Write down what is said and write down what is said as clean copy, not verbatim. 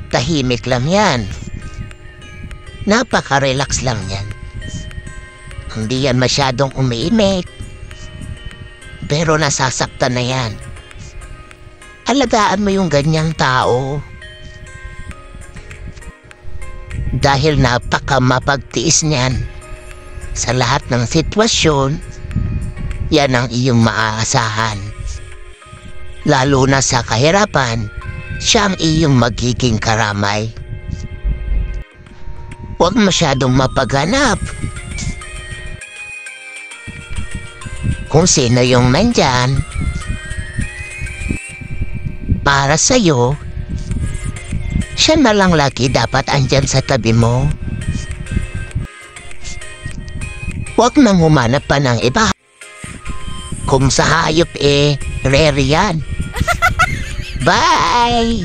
Tahimik lang yan. Napaka-relax lang yan. Hindi yan masyadong umiimik. Pero nasasaktan na yan. Alagaan mo yung ganyang tao. Dahil napaka-mapagtiis niyan. Sa lahat ng sitwasyon, yan ang iyong maaasahan. Lalo na sa kahirapan, siya ang iyong magiging karamay. Huwag masyadong mapaganap. Kung sino yung nandyan para sa'yo, siya na lang lagi dapat andyan sa tabi mo. Huwag nang humanap pa ng iba. Kung sa hayop rare yan. Bye!